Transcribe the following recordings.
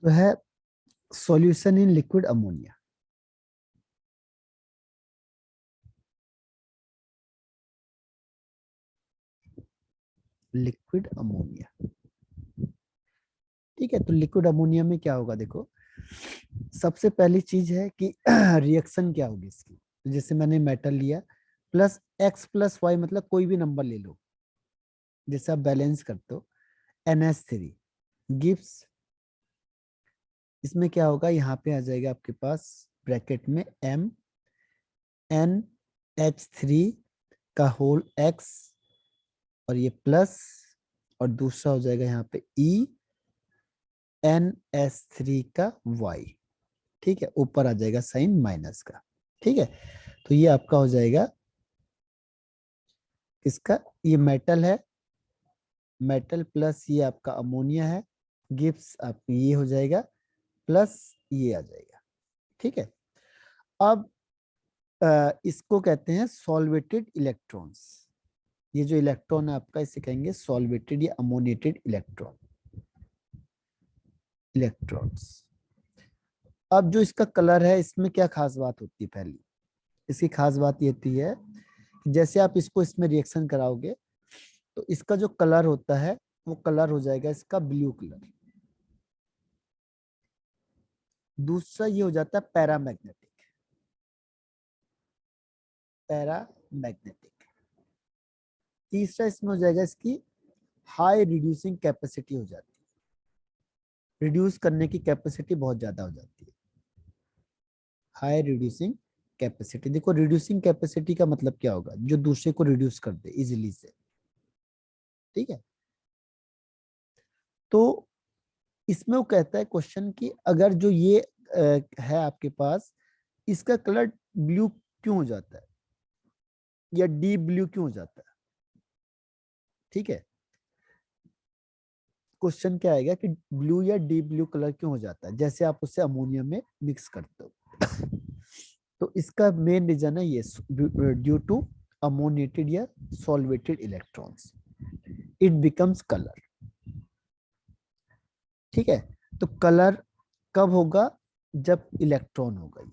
तो है solution in liquid ammonia. Liquid ammonia, ठीक है। तो लिक्विड अमोनिया में क्या होगा, देखो सबसे पहली चीज है कि रिएक्शन क्या होगी इसकी। तो जैसे मैंने मेटल लिया, प्लस एक्स प्लस वाई, मतलब कोई भी नंबर ले लो, जैसे आप बैलेंस करते हो, NH3 गिव्स, इसमें क्या होगा, यहाँ पे आ जाएगा आपके पास ब्रैकेट में MnH3 का होल x, और ये प्लस, और दूसरा हो जाएगा यहाँ पे NH3 का y, ठीक है। ऊपर आ जाएगा साइन माइनस का, ठीक है। तो ये आपका हो जाएगा इसका, ये मेटल है, मेटल प्लस ये आपका अमोनिया है, गिव्स आपको ये हो जाएगा, प्लस ये आ जाएगा, ठीक है। अब इसको कहते हैं सॉल्वेटेड इलेक्ट्रॉन्स। ये जो इलेक्ट्रॉन है आपका, इसे कहेंगे सॉल्वेटेड या अमोनिएटेड इलेक्ट्रॉन्स। अब जो इसका कलर है, इसमें क्या खास बात होती है, पहली इसकी खास बात ये होती है कि जैसे आप इसको इसमें रिएक्शन कराओगे, तो इसका जो कलर होता है वो कलर हो जाएगा इसका ब्लू कलर। दूसरा ये हो जाता है पैरामैग्नेटिक। तीसरा इसमें हो जाएगा इसकी हाई रिड्यूसिंग कैपेसिटी हो जाती है, रिड्यूस करने की कैपेसिटी बहुत ज्यादा हो जाती है, हाई रिड्यूसिंग कैपेसिटी। देखो रिड्यूसिंग कैपेसिटी का मतलब क्या होगा, जो दूसरे को रिड्यूस कर दे इजिली से, ठीक है। तो इसमें वो कहता है क्वेश्चन कि अगर जो ये है आपके पास, इसका कलर ब्लू क्यों हो जाता है, या डीप ब्लू क्यों हो जाता है, ठीक है। क्वेश्चन क्या आएगा कि ब्लू या डीप ब्लू कलर क्यों हो जाता है, जैसे आप उसे अमोनिया में मिक्स करते हो। तो इसका मेन रीजन है ये, ड्यू टू अमोनिएटेड या solvated electrons it becomes colour, ठीक है। तो कलर कब होगा, जब इलेक्ट्रॉन होगा,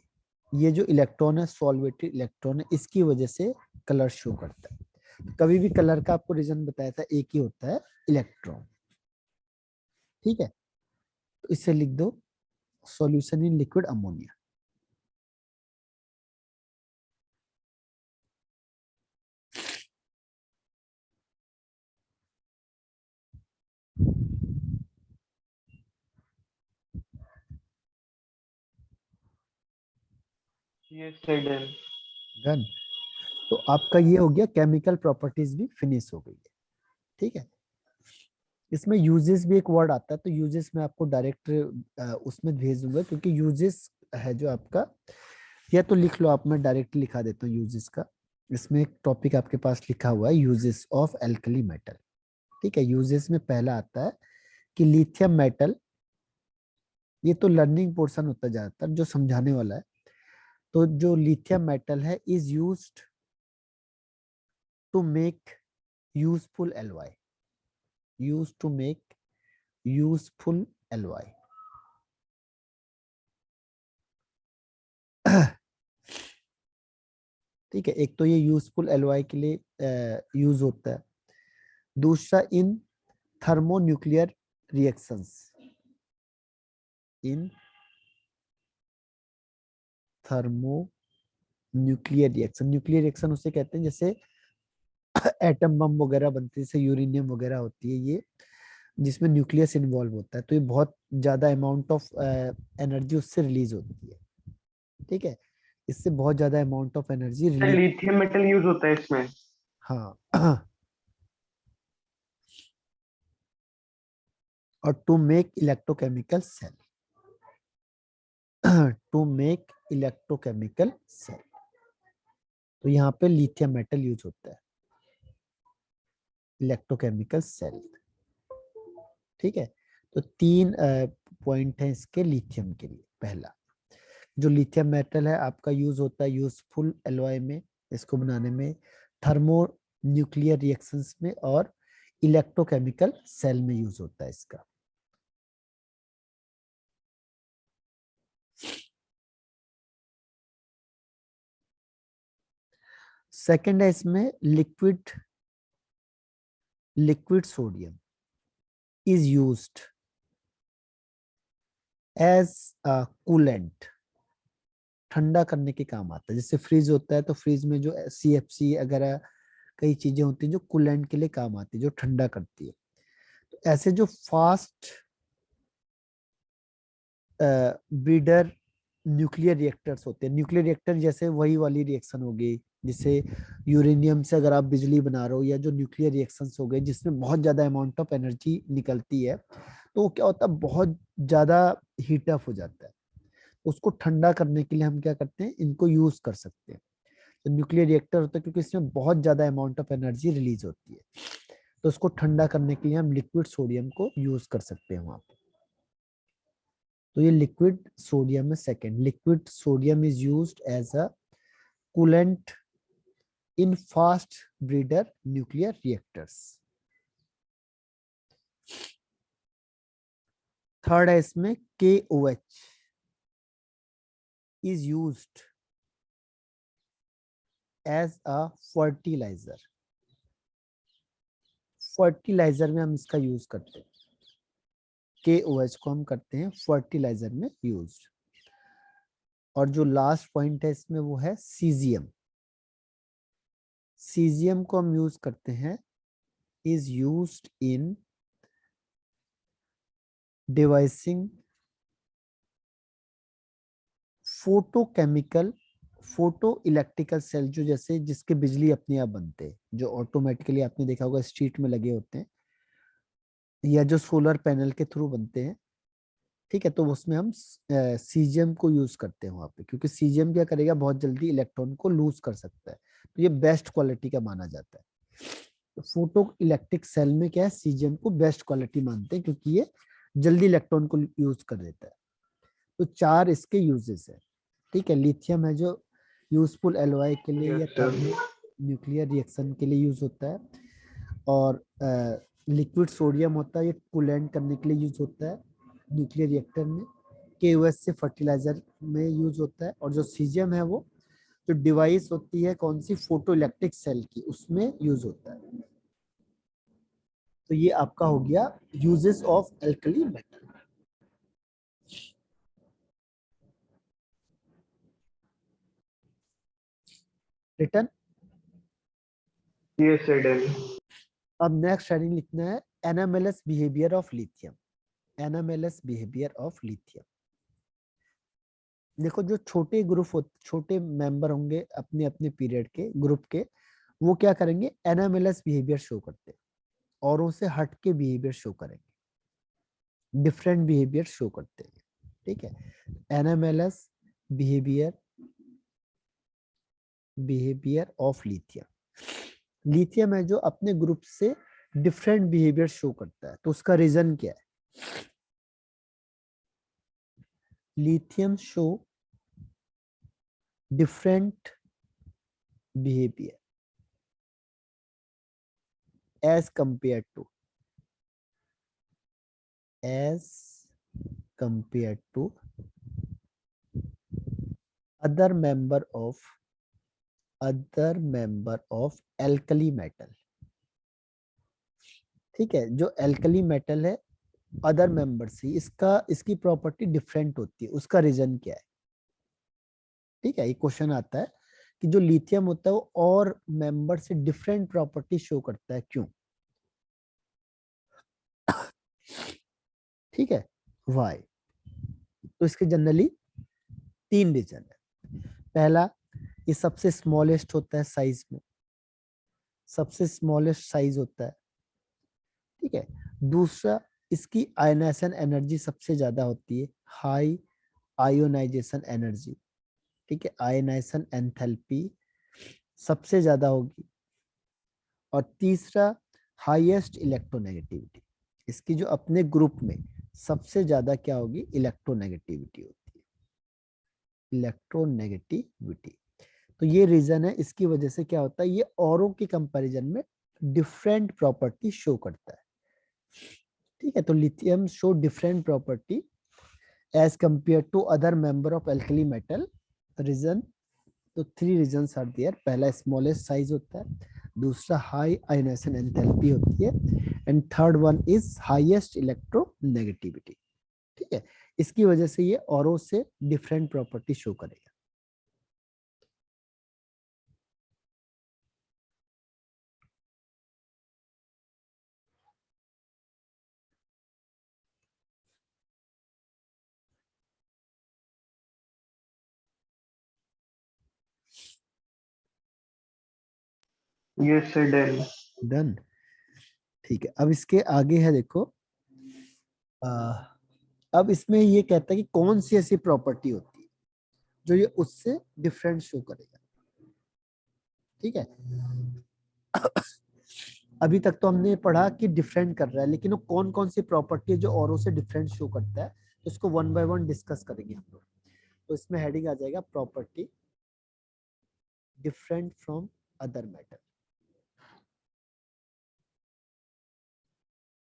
ये जो इलेक्ट्रॉन है सॉल्वेटेड इलेक्ट्रॉन है, इसकी वजह से कलर शो करता है। कभी भी कलर का आपको रीजन बताया था, एक ही होता है, इलेक्ट्रॉन, ठीक है। तो इसे लिख दो सॉल्यूशन इन लिक्विड अमोनिया। ये सही डन। डन। तो आपका ये हो गया, केमिकल प्रॉपर्टीज भी फिनिश हो गई है, ठीक है। इसमें यूजेस भी एक वर्ड आता है, तो यूजेस में आपको डायरेक्ट उसमें भेज दूंगा, क्योंकि यूजेस है जो आपका, या तो लिख लो आप, मैं डायरेक्ट लिखा देता हूँ यूजेस का। इसमें एक टॉपिक आपके पास लिखा हुआ है, यूजेस ऑफ एल्कली मेटल, ठीक है। यूजेस में पहला आता है कि लिथियम मेटल, ये तो लर्निंग पोर्शन होता है ज्यादातर, जो समझाने वाला है। तो जो लिथियम मेटल है is used to make useful alloy, use to make useful alloy. ठीक है, एक तो ये यूजफुल एलॉय के लिए यूज होता है। दूसरा in thermonuclear reactions, in thermonuclear reaction, nuclear reaction उसे कहते हैं जैसे एटम बम वगैरह बनती है, जैसे यूरेनियम वगैरह होती है, ये जिसमें न्यूक्लियस इन्वॉल्व होता है, तो ये बहुत ज्यादा अमाउंट ऑफ एनर्जी उससे रिलीज होती है, ठीक है। इससे बहुत ज्यादा amount of energy release, lithium metal use होता है इसमें। हाँ। और to make electrochemical cell, to make electrochemical cell, तो यहाँ पे लिथियम मेटल यूज होता है, इलेक्ट्रोकेमिकल सेल, ठीक है। तो तीन पॉइंट है इसके लिथियम के लिए। पहला, जो लिथियम मेटल है आपका यूज होता है यूजफुल एलॉय में, इसको बनाने में, थर्मो न्यूक्लियर रिएक्शंस में, और इलेक्ट्रोकेमिकल सेल में यूज होता है इसका। सेकंड है इसमें liquid sodium is used as a coolant, ठंडा करने के काम आता है। जैसे फ्रीज होता है तो फ्रीज में जो CFC अगर कई चीजें होती हैं जो कूलेंट के लिए काम आती है, जो ठंडा करती है। तो ऐसे जो फास्ट ब्रीडर न्यूक्लियर रिएक्टर्स होते हैं, न्यूक्लियर रिएक्टर जैसे वही वाली रिएक्शन हो गई, जैसे यूरेनियम से अगर आप बिजली बना रहे हो, या जो न्यूक्लियर रिएक्शंस हो गए जिसमें बहुत ज्यादा अमाउंट ऑफ एनर्जी निकलती है, तो वो क्या होता है, बहुत ज्यादा हीट अप हो जाता है। उसको ठंडा करने के लिए हम क्या करते हैं, इनको यूज कर सकते हैं। तो न्यूक्लियर रिएक्टर होता है क्योंकि इसमें बहुत ज्यादा अमाउंट ऑफ एनर्जी रिलीज होती है, तो उसको ठंडा करने के लिए हम लिक्विड सोडियम को यूज कर सकते हैं वहां पे। तो ये लिक्विड सोडियम है। Second, liquid sodium is used as a coolant in fast breeder nuclear reactors. Third है इसमें KOH is used as a fertiliser. Fertiliser में हम इसका यूज करते हैं, KOH को हम करते हैं फर्टिलाइजर में यूज। और जो लास्ट पॉइंट है इसमें वो है सीजियम। सीजियम को हम यूज करते हैं, is used in devising photochemical photo electrical cell, जो जैसे जिसके बिजली अपने आप बनते हैं, जो ऑटोमेटिकली आपने देखा होगा स्ट्रीट में लगे होते हैं, या जो सोलर पैनल के थ्रू बनते हैं। ठीक है, तो उसमें हम सीजियम को यूज करते हैं वहां पे, क्योंकि सीजियम क्या करेगा, बहुत जल्दी इलेक्ट्रॉन को लूज कर सकता है, तो ये बेस्ट क्वालिटी का माना जाता है। तो फोटो इलेक्ट्रिक सेल में क्या है, सीजियम को बेस्ट क्वालिटी मानते हैं क्योंकि ये जल्दी इलेक्ट्रॉन को यूज कर देता है। तो 4 इसके यूजेस है। ठीक है, लिथियम है जो यूजफुल एलॉय के लिए या yes sir. Thermo nuclear reaction के लिए यूज होता है। और लिक्विड सोडियम होता है, ये कूलेंट करने के लिए यूज होता है न्यूक्लियर रिएक्टर में। KOH से फर्टिलाइजर में यूज होता है। और जो सीजियम है वो जो डिवाइस होती है कौन सी, फोटो इलेक्ट्रिक सेल की, उसमें यूज होता है। तो ये आपका हो गया uses of alkali metal. Return. Yes sir done. अब नेक्स्ट हेडिंग लिखना है NMLS behaviour of lithium. NMLS behaviour of lithium. देखो जो छोटे ग्रुप छोटे मेंबर होंगे अपने अपने पीरियड के ग्रुप के, वो क्या करेंगे, NMLS बिहेवियर शो करते हैं, औरों से हट के बिहेवियर शो करेंगे, डिफरेंट बिहेवियर शो करते हैं। ठीक है, NMLS behaviour of lithium. Lithium है जो अपने ग्रुप से डिफरेंट बिहेवियर शो करता है, तो उसका रीजन क्या है। Lithium show different behaviour as compared to other member of alkali metal। ठीक है, जो एल्कली मेटल है अदर मेंबर से इसकी प्रॉपर्टी डिफरेंट होती है, उसका रीजन क्या है। ठीक है, ये क्वेश्चन आता है कि जो लिथियम होता है वो और मेंबर से डिफरेंट प्रॉपर्टी शो करता है, क्यों। ठीक है, वाई। तो इसके जनरली 3 रीजन है। पहला, ये सबसे स्मॉलेस्ट होता है साइज में, सबसे स्मॉलेस्ट साइज होता है। ठीक है, दूसरा, इसकी आयनाइजेशन एनर्जी सबसे ज्यादा होती है, हाई आयोनाइजेशन एनर्जी। ठीक है, आयनाइजेशन एंथैल्पी सबसे ज्यादा होगी। और तीसरा, हाईएस्ट इलेक्ट्रोनेगेटिविटी, इसकी जो अपने ग्रुप में सबसे ज्यादा क्या होगी, इलेक्ट्रोनेगेटिविटी होती है, इलेक्ट्रोनेगेटिविटी। तो ये रीजन है, इसकी वजह से क्या होता है, ये औरों के कंपैरिजन में डिफरेंट प्रॉपर्टी शो करता है। ठीक है, तो lithium show different property as compare to other member of alkali metal. Reason तो 3 रीजंस आर देयर। पहला स्मॉलेस्ट साइज होता है, दूसरा हाई आयोनाइजेशन एंथैल्पी होती है, and third one is highest electronegativity. ठीक है, इसकी वजह से ये औरों से डिफरेंट प्रॉपर्टी शो करेगा। yes sir, done. डन। ठीक है, अब इसके आगे है देखो, अब इसमें ये कहता है कि कौन सी ऐसी प्रॉपर्टी होती है जो ये उससे डिफरेंट शो करेगा। ठीक है, अभी तक तो हमने पढ़ा कि डिफरेंट कर रहा है, लेकिन वो कौन कौन सी प्रॉपर्टी है जो औरों से डिफरेंट शो करता है, तो इसको वन बाय वन डिस्कस करेंगे हम लोग। तो इसमें हेडिंग आ जाएगा property different from other matter.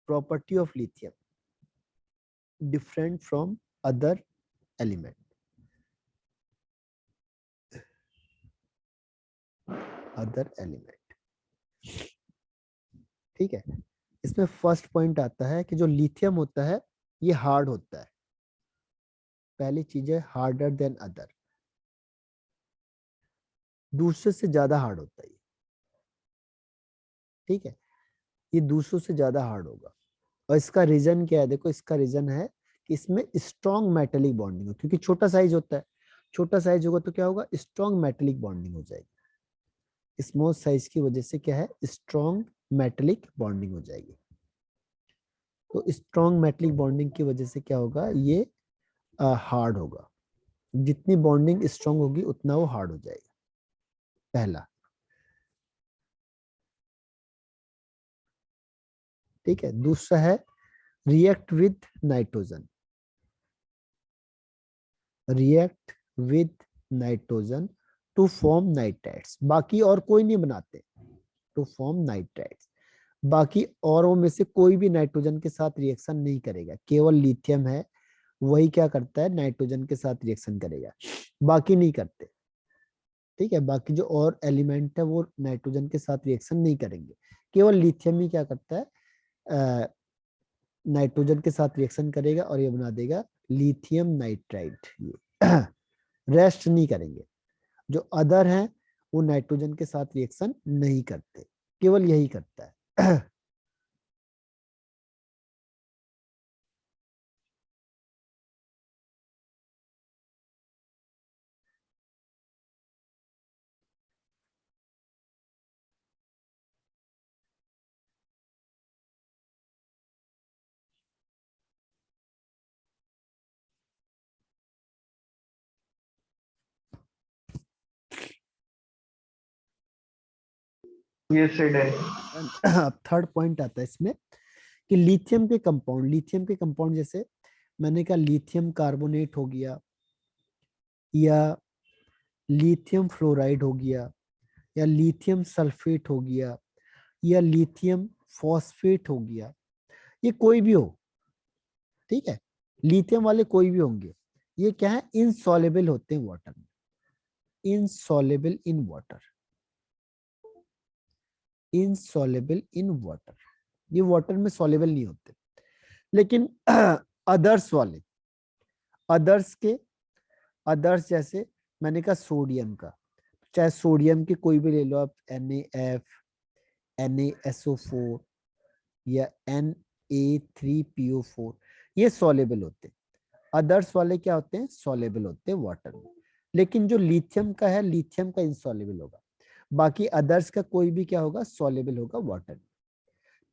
Property of lithium different from other element. Other element. ठीक है, इसमें फर्स्ट पॉइंट आता है कि जो लिथियम होता है ये हार्ड होता है। पहली चीज है हार्डर देन अदर, दूसरे से ज्यादा हार्ड होता है ये। ठीक है, ये दूसरों से ज्यादा हार्ड होगा। और इसका रीजन क्या है, देखो इसका रीजन है कि इसमें स्ट्रॉन्ग मेटेलिक बॉन्डिंग हो, क्योंकि छोटा साइज होता है। छोटा साइज होगा तो क्या होगा, स्ट्रॉन्ग मेटेलिक बॉन्डिंग हो जाएगी। स्मॉल साइज की वजह से क्या है, स्ट्रॉन्ग मेटेलिक बॉन्डिंग हो जाएगी। तो स्ट्रॉन्ग मेटेलिक बॉन्डिंग की वजह से क्या होगा, ये हार्ड होगा। जितनी बॉन्डिंग स्ट्रॉन्ग होगी उतना वो हार्ड हो जाएगा। पहला। ठीक है, दूसरा है react with nitrogen. React with nitrogen to form nitrites. बाकी और कोई नहीं बनाते टू फॉर्म नाइट्राइट्स। बाकी औरों में से कोई भी नाइट्रोजन के साथ रिएक्शन नहीं करेगा, केवल लिथियम है वही क्या करता है, नाइट्रोजन के साथ रिएक्शन करेगा, बाकी नहीं करते। ठीक है, बाकी जो और एलिमेंट है वो नाइट्रोजन के साथ रिएक्शन नहीं करेंगे, केवल लिथियम ही क्या करता है, नाइट्रोजन के साथ रिएक्शन करेगा और ये बना देगा लिथियम नाइट्राइट। ये रेस्ट नहीं करेंगे। जो अदर हैं वो नाइट्रोजन के साथ रिएक्शन नहीं करते, केवल यही करता है। Yes sir, done. अब थर्ड पॉइंट आता है इसमें कि लिथियम के कंपाउंड जैसे मैंने कहा लिथियम कार्बोनेट हो गया, या लिथियम फ्लोराइड हो गया, या लिथियम सल्फेट हो गया, या लिथियम फॉस्फेट हो गया, ये कोई भी हो। ठीक है, लिथियम वाले कोई भी होंगे, ये क्या है, इनसॉल्युबल होते हैं वाटर में। Insoluble in water. Insoluble in water, ये वाटर में सॉल्युबल नहीं होते। लेकिन अदर्स वाले, अदर्स के अदर्स जैसे मैंने कहा सोडियम का, चाहे सोडियम के कोई भी ले लो आप, NaF, NaSO4 या Na3PO4, ये सॉल्युबल होते हैं। अदर्स वाले क्या होते हैं, सॉल्युबल होते हैं वाटर में। लेकिन जो लिथियम का है, लिथियम का इनसॉल्युबल होगा। बाकी अदर्स का कोई भी क्या होगा, सॉल्युबल होगा वाटर में।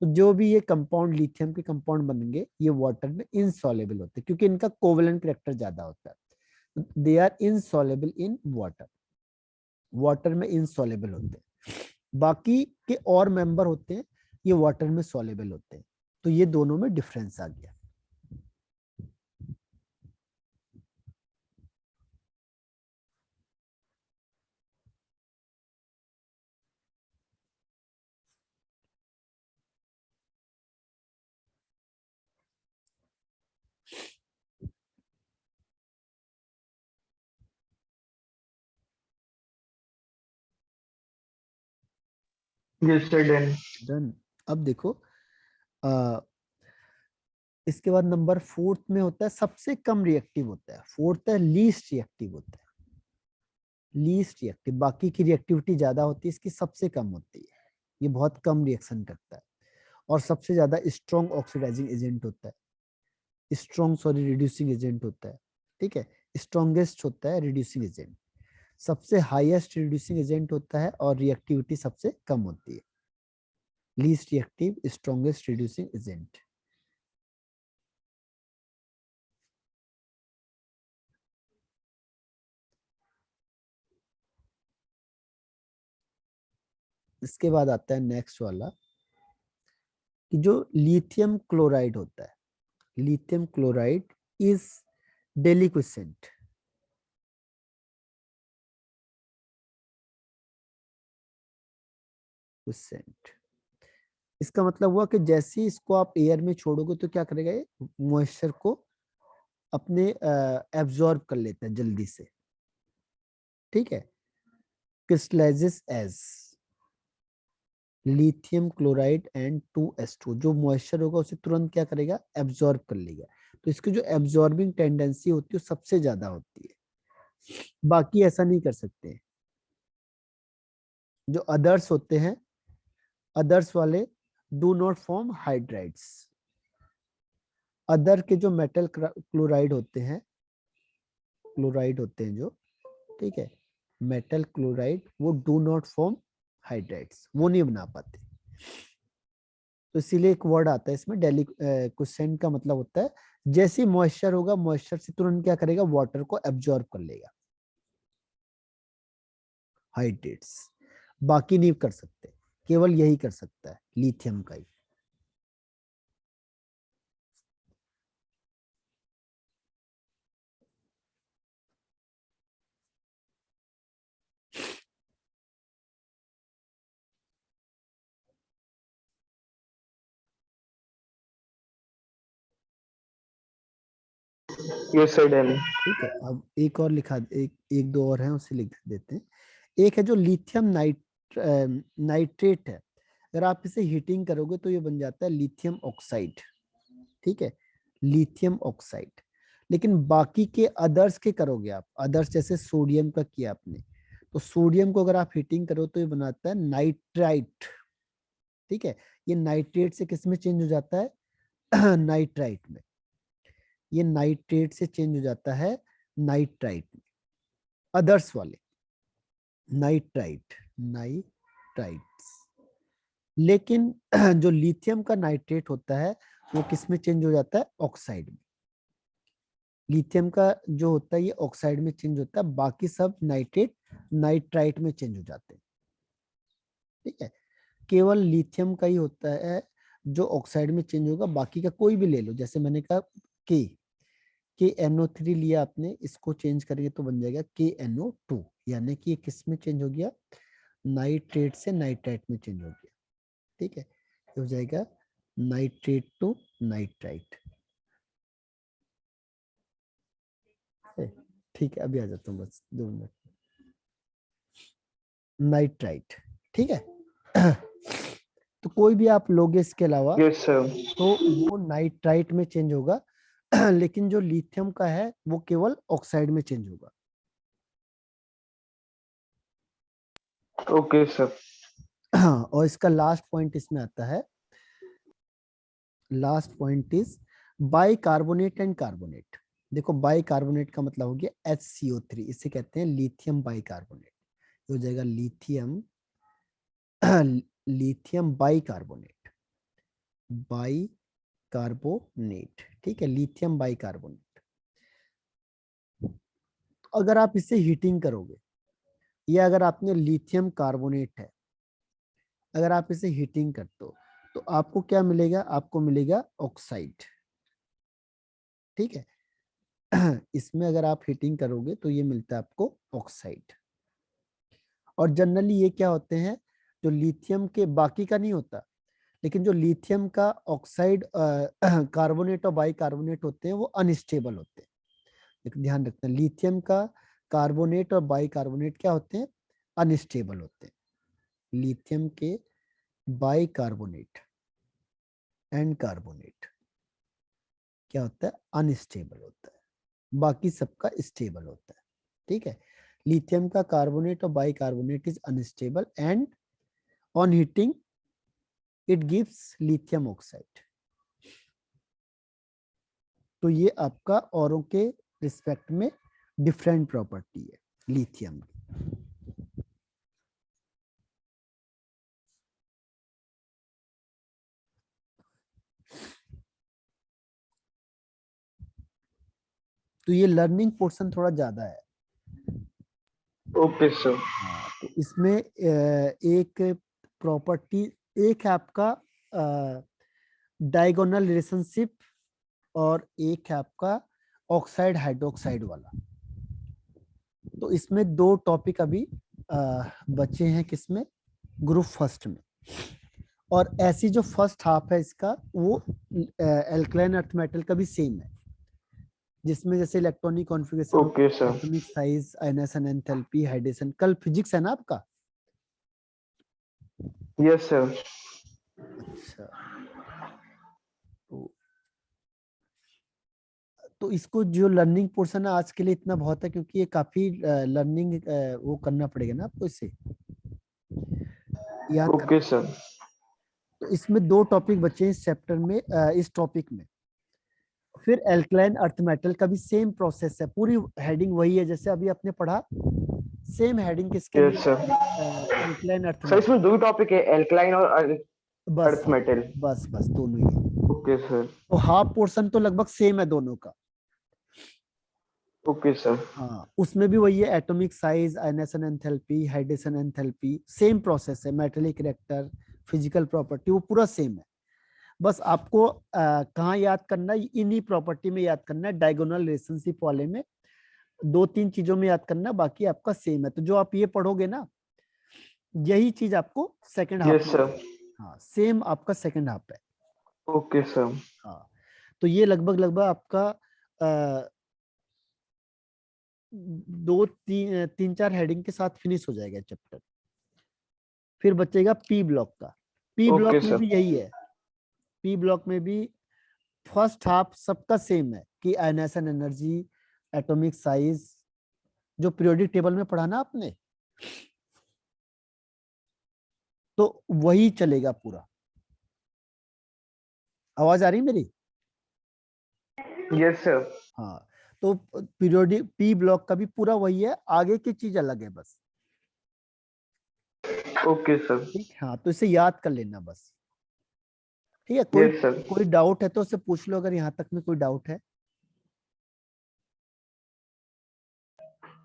तो जो भी ये कंपाउंड लिथियम के कंपाउंड बनेंगे ये वाटर में इनसॉल्युबल होते हैं, क्योंकि इनका कोवेलेंट कैरेक्टर ज्यादा होता है। They are insoluble in water, water में इनसॉल्युबल होते हैं। बाकी के और मेंबर होते हैं ये वाटर में सॉल्युबल होते हैं। तो ये दोनों में डिफरेंस आ गया। Yes sir, done. डन। अब देखो इसके बाद नंबर 4 में होता है सबसे कम रिएक्टिव होता है, 4 है लीस्ट रिएक्टिव होता है। लीस्ट रिएक्टिव, बाकी की रिएक्टिविटी ज्यादा होती है, इसकी सबसे कम होती है। ये बहुत कम रिएक्शन करता है और सबसे ज्यादा स्ट्रॉन्ग ऑक्सीडाइजिंग एजेंट होता है, स्ट्रॉन्ग सॉरी रिड्यूसिंग एजेंट होता है। ठीक है, स्ट्रॉन्गेस्ट होता है रिड्यूसिंग एजेंट, सबसे हाईएस्ट रिड्यूसिंग एजेंट होता है और रिएक्टिविटी सबसे कम होती है। Least reactive, strongest reducing agent. इसके बाद आता है नेक्स्ट वाला कि जो लिथियम क्लोराइड होता है, लिथियम क्लोराइड इज डेलिक्विसेंट। इसका मतलब हुआ कि जैसे ही इसको आप एयर में छोड़ोगे तो क्या करेगा, ये मॉइस्चर को अपने एब्जॉर्ब कर लेता है जल्दी से। ठीक है, crystallises as lithium chloride and 2s2, जो मॉइस्चर होगा उसे तुरंत क्या करेगा, एब्जॉर्ब कर लेगा। तो इसकी जो एब्जॉर्बिंग टेंडेंसी होती है वो सबसे ज्यादा होती है, बाकी ऐसा नहीं कर सकते। जो अदर्स होते हैं, अदर्स वाले do not form hydrides. Other के जो मेटल क्लोराइड होते हैं, क्लोराइड होते हैं जो, ठीक है, मेटल क्लोराइड, वो डू नॉट फॉर्म हाइड्राइड्स, वो नहीं बना पाते। तो इसीलिए एक वर्ड आता है इसमें डेलिक्विसेंट का मतलब होता है जैसे ही मॉइस्चर होगा, मॉइस्चर से तुरंत क्या करेगा, वाटर को एब्जॉर्ब कर लेगा, हाइड्रेट्स। बाकी नहीं कर सकते, केवल यही कर सकता है लिथियम का ही। Yes sir, done. ठीक है, अब एक और लिखा, एक दो और हैं उसे लिख देते हैं। एक है जो लिथियम नाइट्रेट है, अगर आप इसे हीटिंग करोगे तो ये बन जाता है लिथियम ऑक्साइड। ठीक है, लिथियम ऑक्साइड। लेकिन बाकी के अदर्स के करोगे आप, अदर्स जैसे सोडियम का किया आपने, तो सोडियम को अगर आप हीटिंग करो तो ये बनाता है नाइट्राइट। ठीक है, ये नाइट्रेट से किस में चेंज हो जाता है नाइट्राइट में। ये नाइट्रेट से चेंज हो जाता है नाइट्राइट में, अदर्स वाले नाइट्राइट, नाइट्राइट्स। लेकिन जो लिथियम का नाइट्रेट होता है वो किस में चेंज हो जाता है, ऑक्साइड में। लिथियम का जो होता है ये ऑक्साइड में चेंज होता है, बाकी सब नाइट्रेट नाइट्राइट में चेंज हो जाते हैं। ठीक है, केवल लिथियम का ही होता है जो ऑक्साइड में चेंज होगा, बाकी का कोई भी ले लो, जैसे मैंने कहा के NO3 लिया आपने, इसको चेंज करेंगे तो बन जाएगा KNO2, यानी कि ये किस में चेंज हो गया, नाइट्रेट से नाइट्राइट में चेंज हो गया। ठीक है, ये हो जाएगा नाइट्रेट टू नाइट्राइट। ठीक है, अभी आ जाता हूँ बस 2 मिनट। नाइट्राइट, ठीक है तो कोई भी आप लोगे इसके अलावा Yes sir. तो वो नाइट्राइट में चेंज होगा लेकिन जो लिथियम का है वो केवल ऑक्साइड में चेंज होगा। Okay sir. और इसका लास्ट पॉइंट इसमें आता है, last point is by carbonate and carbonate. देखो बाई कार्बोनेट का मतलब हो गया HCO3, इसे कहते हैं लिथियम बाई कार्बोनेट। हो जाएगा lithium lithium by carbonate, by carbonate. ठीक है, लिथियम बाई कार्बोनेट। अगर आप इसे हीटिंग करोगे, या अगर आपने लिथियम कार्बोनेट है, अगर आप इसे हीटिंग करते हो तो आपको क्या मिलेगा, आपको मिलेगा ऑक्साइड। ठीक है इसमें अगर आप हीटिंग करोगे तो ये मिलता है आपको ऑक्साइड। और जनरली ये क्या होते हैं, जो लिथियम के, बाकी का नहीं होता, लेकिन जो लिथियम का ऑक्साइड कार्बोनेट और बाई कार्बोनेट होते हैं वो अनस्टेबल होते हैं। लेकिन ध्यान रखना, लिथियम का कार्बोनेट और बाई कार्बोनेट क्या होते हैं, अनस्टेबल होते हैं। लिथियम के बाइकार्बोनेट एंड कार्बोनेट क्या होता है, अनस्टेबल होता है, बाकी सबका स्टेबल होता है। ठीक है, लिथियम का कार्बोनेट और bicarbonate is unstable and on heating it gives lithium oxide. तो ये आपका औरों के रिस्पेक्ट में डिफरेंट प्रॉपर्टी है लिथियम की। तो ये लर्निंग पोर्शन थोड़ा ज्यादा है। Okay sir. हाँ, तो इसमें एक प्रॉपर्टी, एक है आपका डायगोनल रिलेशनशिप और एक है आपका ऑक्साइड हाइड्रोक्साइड वाला। तो इसमें दो टॉपिक अभी बचे हैं किसमें, ग्रुप फर्स्ट में। और ऐसी जो फर्स्ट हाफ है इसका वो एल्कलाइन अर्थ मेटल का भी सेम है, जिसमें जैसे electronic configuration, okay sir. Atomic size, ionisation enthalpy, hydration. कल फिजिक्स है ना आपका? Yes sir. अच्छा, तो इसको जो लर्निंग पोर्शन है आज के लिए इतना बहुत है, क्योंकि ये काफी लर्निंग वो करना पड़ेगा ना आपको इसे याद कर। Okay sir. तो इसमें दो टॉपिक बचे हैं इस चैप्टर में, इस टॉपिक में। फिर एल्कलाइन अर्थ मेटल का भी सेम प्रोसेस है, पूरी हेडिंग वही है जैसे अभी आपने पढ़ा, सेम हेडिंग किसके लिए yes sir. Alkaline earth sir metal. इसमें दो टॉपिक है, एल्कलाइन और बस अर्थ मेटल। बस बस दोनों ही है। Okay sir. तो हाफ पोर्शन तो लगभग सेम है दोनों का। Okay sir. हाँ, उसमें भी वही है, atomic size, ionisation enthalpy, hydration enthalpy, same process है, मेटेलिक रिएक्टर, फिजिकल प्रॉपर्टी, वो पूरा सेम है। बस आपको कहाँ याद करना है, इन्हीं प्रॉपर्टी में याद करना है, डायगोनल रिलेशनशिप वाले में दो तीन चीजों में याद करना, बाकी आपका सेम है। तो जो आप ये पढ़ोगे ना, यही चीज आपको सेकंड हाफ यस में सर। आएगी। हाँ, सेम आपका सेकंड हाफ है। Okay sir. हाँ, तो ये लगभग लगभग आपका अ, दो तीन चार हेडिंग के साथ फिनिश हो जाएगा चैप्टर। फिर बचेगा पी ब्लॉक का। पी ओके ब्लॉक में सर। भी यही है, पी ब्लॉक में भी फर्स्ट हाफ सबका सेम है कि आयनाइजेशन एनर्जी, एटॉमिक साइज, जो पीरियोडिक टेबल में पढ़ा ना आपने, तो वही चलेगा पूरा। आवाज आ रही मेरी? Yes sir. हाँ, तो पीरियोडिक पी ब्लॉक का भी पूरा वही है, आगे की चीज अलग है बस। Okay sir. ठीक, हाँ, तो इसे याद कर लेना बस। ठीक है, कोई यस सर। कोई डाउट है तो उससे पूछ लो, अगर यहाँ तक में कोई डाउट है।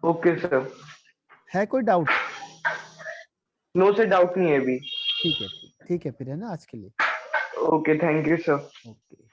Okay sir. है कोई डाउट? नो सर, डाउट नहीं है अभी। ठीक है, ठीक है फिर, है ना आज के लिए। Okay, thank you sir. Okay.